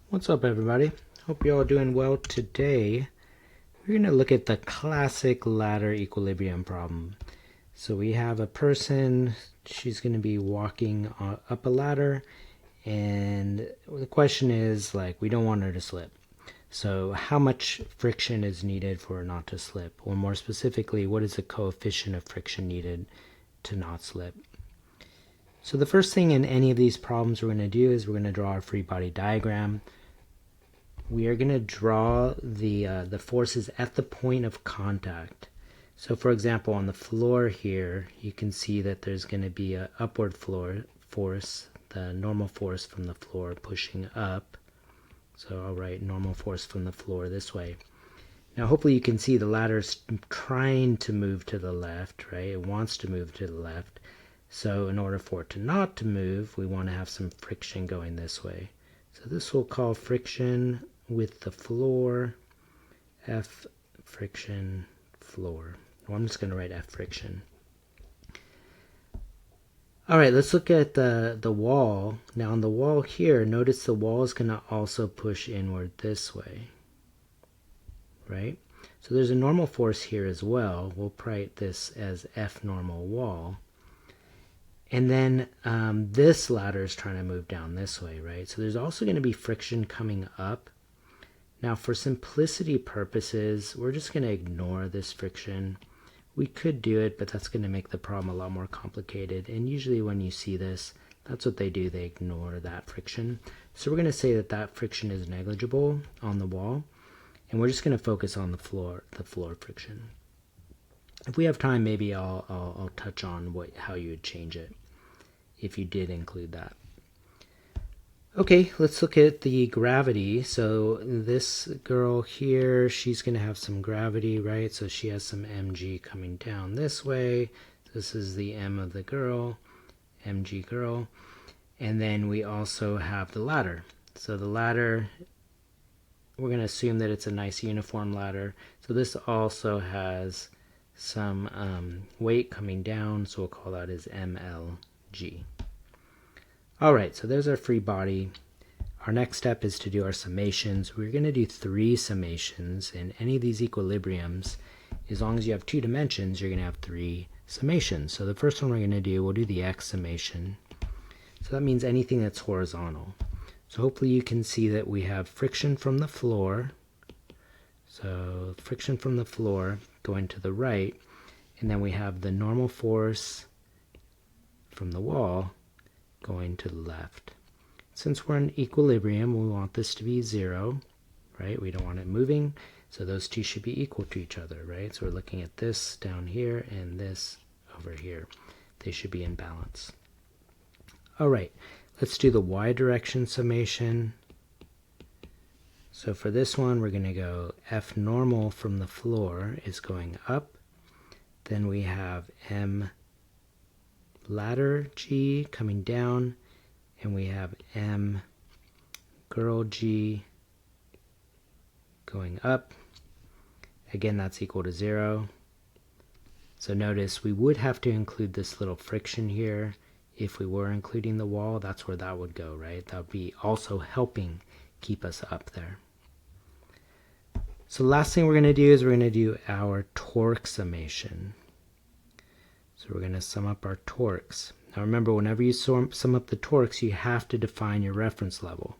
What's up, everybody? Hope you're all doing well. Today we're going to look at the classic ladder equilibrium problem. So we have a person, she's going to be walking up a ladder, and the question is, like, we don't want her to slip. So how much friction is needed for her not to slip? Or more specifically, what is the coefficient of friction needed to not slip? So the first thing in any of these problems we're going to do is we're going to draw our free body diagram. We are going to draw the forces at the point of contact. So for example, on the floor here, you can see that there's going to be an upward force, the normal force from the floor pushing up. So I'll write normal force from the floor this way. Now hopefully you can see the ladder's trying to move to the left, right? It wants to move to the left. So in order for it to not to move, we want to have some friction going this way. So this we'll call friction with the floor, F friction floor. Well, I'm just going to write F friction. All right, let's look at the wall. Now on the wall here, notice the wall is going to also push inward this way, right? So there's a normal force here as well. We'll write this as F normal wall. And then this ladder is trying to move down this way, right? So there's also going to be friction coming up. Now for simplicity purposes, we're just going to ignore this friction. We could do it, but that's going to make the problem a lot more complicated. And usually when you see this, that's what they do. They ignore that friction. So we're going to say that that friction is negligible on the wall. And we're just going to focus on the floor friction. If we have time, maybe I'll touch on how you would change it if you did include that. Okay, let's look at the gravity. So this girl here, she's going to have some gravity, right? So she has some mg coming down this way. This is the m of the girl, mg girl. And then we also have the ladder. So the ladder, we're going to assume that it's a nice uniform ladder. So this also has some weight coming down, so we'll call that as mlg. Alright, so there's our free body. Our next step is to do our summations. We're going to do 3 summations, and any of these equilibriums, as long as you have 2 dimensions, you're going to have 3 summations. So the first one we're going to do, we'll do the x summation. So that means anything that's horizontal. So hopefully you can see that we have friction from the floor. So friction from the floor going to the right, and then we have the normal force from the wall going to the left. Since we're in equilibrium, we want this to be 0, right? We don't want it moving, so those two should be equal to each other, right? So we're looking at this down here and this over here. They should be in balance. All right, let's do the y direction summation. So for this one, we're going to go F normal from the floor is going up. Then we have M ladder G coming down, and we have M girl G going up. Again, that's equal to 0. So notice we would have to include this little friction here. If we were including the wall, that's where that would go, right? That would be also helping keep us up there. So the last thing we're going to do is we're going to do our torque summation. So we're going to sum up our torques. Now remember, whenever you sum up the torques, you have to define your reference level.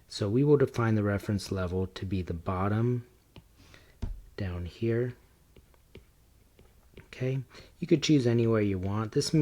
So we will define the reference level to be the bottom down here. Okay, you could choose anywhere you want. This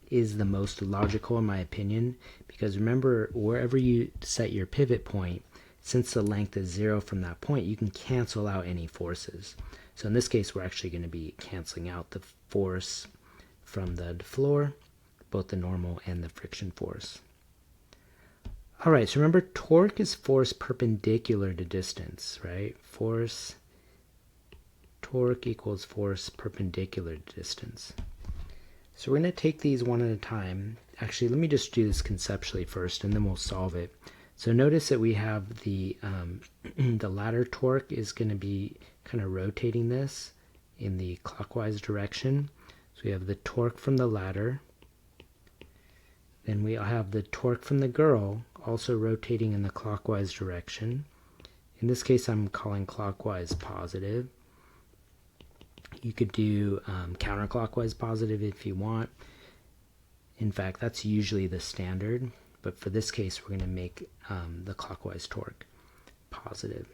is the most logical in my opinion, because remember, wherever you set your pivot point, since the length is 0 from that point, you can cancel out any forces. So in this case, we're actually going to be canceling out the force from the floor, both the normal and the friction force. Alright, so remember, torque is force perpendicular to distance, right? Torque equals force perpendicular to distance. So we're going to take these one at a time. Actually, let me just do this conceptually first, and then we'll solve it. So notice that we have the ladder torque is going to be kind of rotating this in the clockwise direction. So we have the torque from the ladder. Then we have the torque from the girl also rotating in the clockwise direction. In this case, I'm calling clockwise positive. You could do counterclockwise positive if you want. In fact, that's usually the standard, but for this case, we're going to make the clockwise torque positive.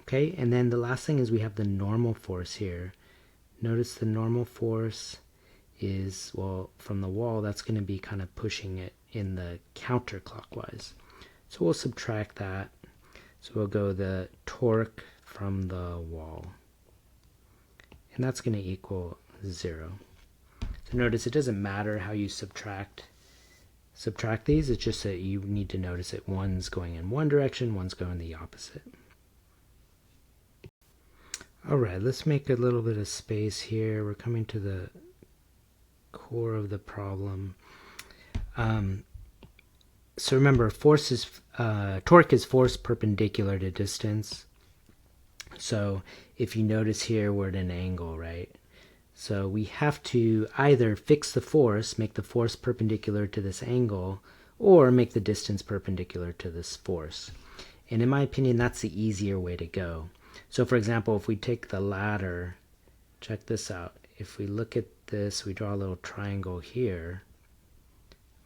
Okay, and then the last thing is we have the normal force here. Notice the normal force is, well, from the wall, that's going to be kind of pushing it in the counterclockwise. So we'll subtract that. So we'll go the torque from the wall. And that's going to equal 0. So notice it doesn't matter how you subtract these, it's just that you need to notice that one's going in one direction, one's going the opposite. Alright, let's make a little bit of space here. We're coming to the core of the problem. So remember, torque is force perpendicular to distance. So if you notice here, we're at an angle, right? So we have to either fix the force, make the force perpendicular to this angle, or make the distance perpendicular to this force. And in my opinion, that's the easier way to go. So for example, if we take the ladder, check this out. If we look at this, we draw a little triangle here.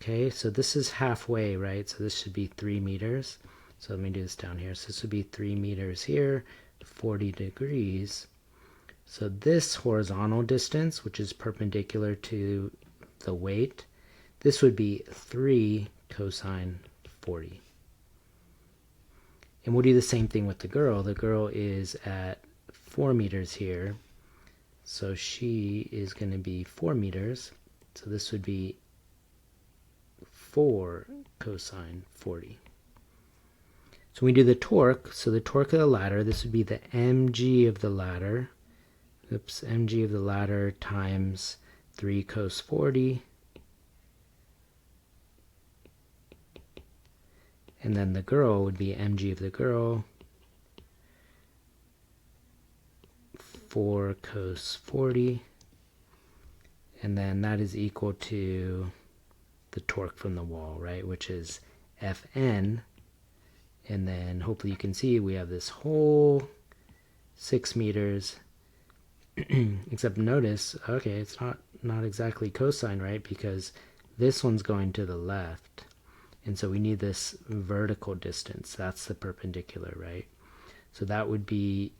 Okay, so this is halfway, right? So this should be 3 meters. So let me do this down here. So this would be 3 meters here, 40 degrees. So this horizontal distance, which is perpendicular to the weight, this would be 3 cosine 40. And we'll do the same thing with the girl. The girl is at 4 meters here. So she is going to be 4 meters. So this would be 4 cosine 40. So we do the torque. So the torque of the ladder, this would be the mg of the ladder. Mg of the ladder times 3 cos 40. And then the girl would be mg of the girl, 4 cos 40. And then that is equal to the torque from the wall, right, which is Fn. And then hopefully you can see we have this whole 6 meters. Except notice, okay, it's not exactly cosine, right? Because this one's going to the left. And so we need this vertical distance. That's the perpendicular, right? So that would be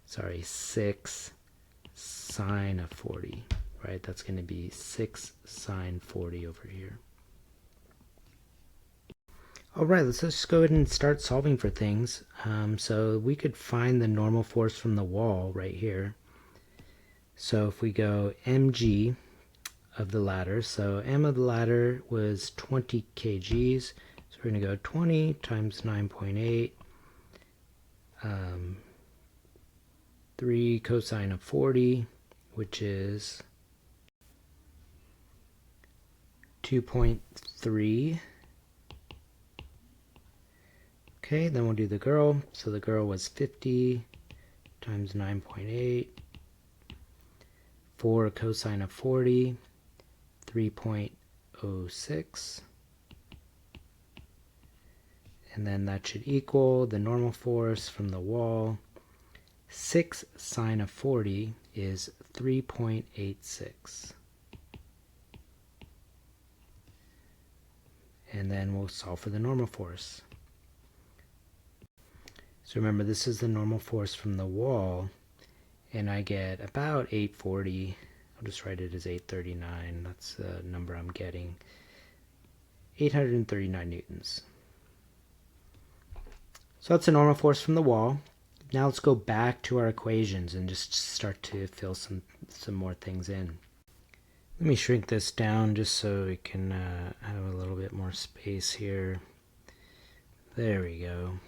6 sine of 40, right? That's going to be 6 sine 40 over here. Alright, let's just go ahead and start solving for things. So we could find the normal force from the wall right here. So if we go mg of the ladder, so m of the ladder was 20 kgs, so we're going to go 20 times 9.8, 3 cosine of 40, which is 2.3. Okay, then we'll do the girl. So the girl was 50 times 9.8, 4 cosine of 40, 3.06. And then that should equal the normal force from the wall. 6 sine of 40 is 3.86. And then we'll solve for the normal force. So remember, this is the normal force from the wall, and I get about 840. I'll just write it as 839. That's the number I'm getting. 839 newtons. So that's the normal force from the wall. Now let's go back to our equations and just start to fill some more things in. Let me shrink this down just so we can have a little bit more space here. There we go.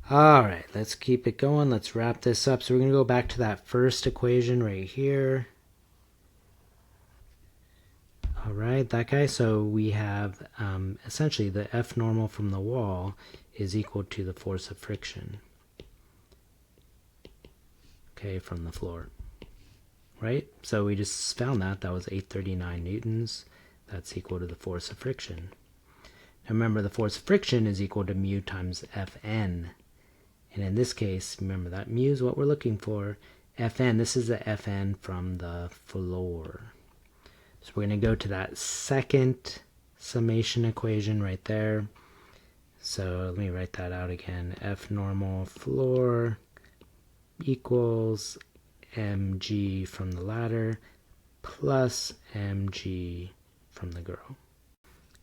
Alright, let's keep it going. Let's wrap this up. So we're going to go back to that first equation right here. Alright, that guy. So we have essentially the F normal from the wall is equal to the force of friction. Okay, from the floor. Right? So we just found that. That was 839 newtons. That's equal to the force of friction. Now remember, the force of friction is equal to mu times Fn. And in this case, remember that mu is what we're looking for. Fn, this is the Fn from the floor. So we're going to go to that second summation equation right there. So let me write that out again. F normal floor equals mg from the ladder plus mg from the girl.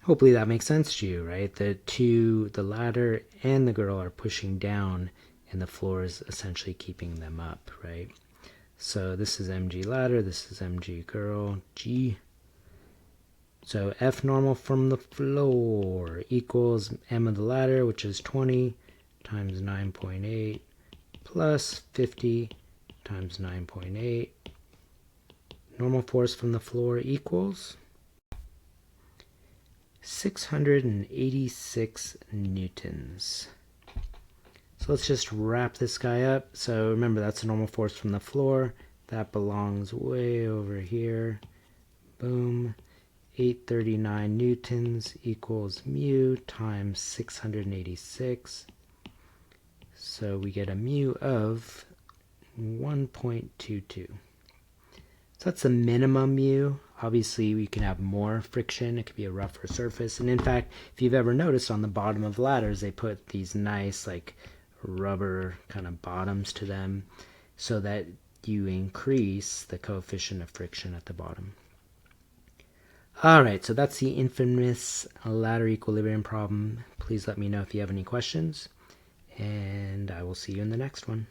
Hopefully that makes sense to you, right? The ladder and the girl are pushing down, and the floor is essentially keeping them up, right? So this is mg ladder, this is mg girl, g. So F normal from the floor equals m of the ladder, which is 20 times 9.8 plus 50 times 9.8. Normal force from the floor equals 686 newtons. So let's just wrap this guy up. So remember, that's a normal force from the floor. That belongs way over here. Boom. 839 newtons equals mu times 686. So we get a mu of 1.22. So that's the minimum mu. Obviously, we can have more friction. It could be a rougher surface. And in fact, if you've ever noticed on the bottom of ladders, they put these nice like rubber kind of bottoms to them so that you increase the coefficient of friction at the bottom. Alright, so that's the infamous ladder equilibrium problem. Please let me know if you have any questions, and I will see you in the next one.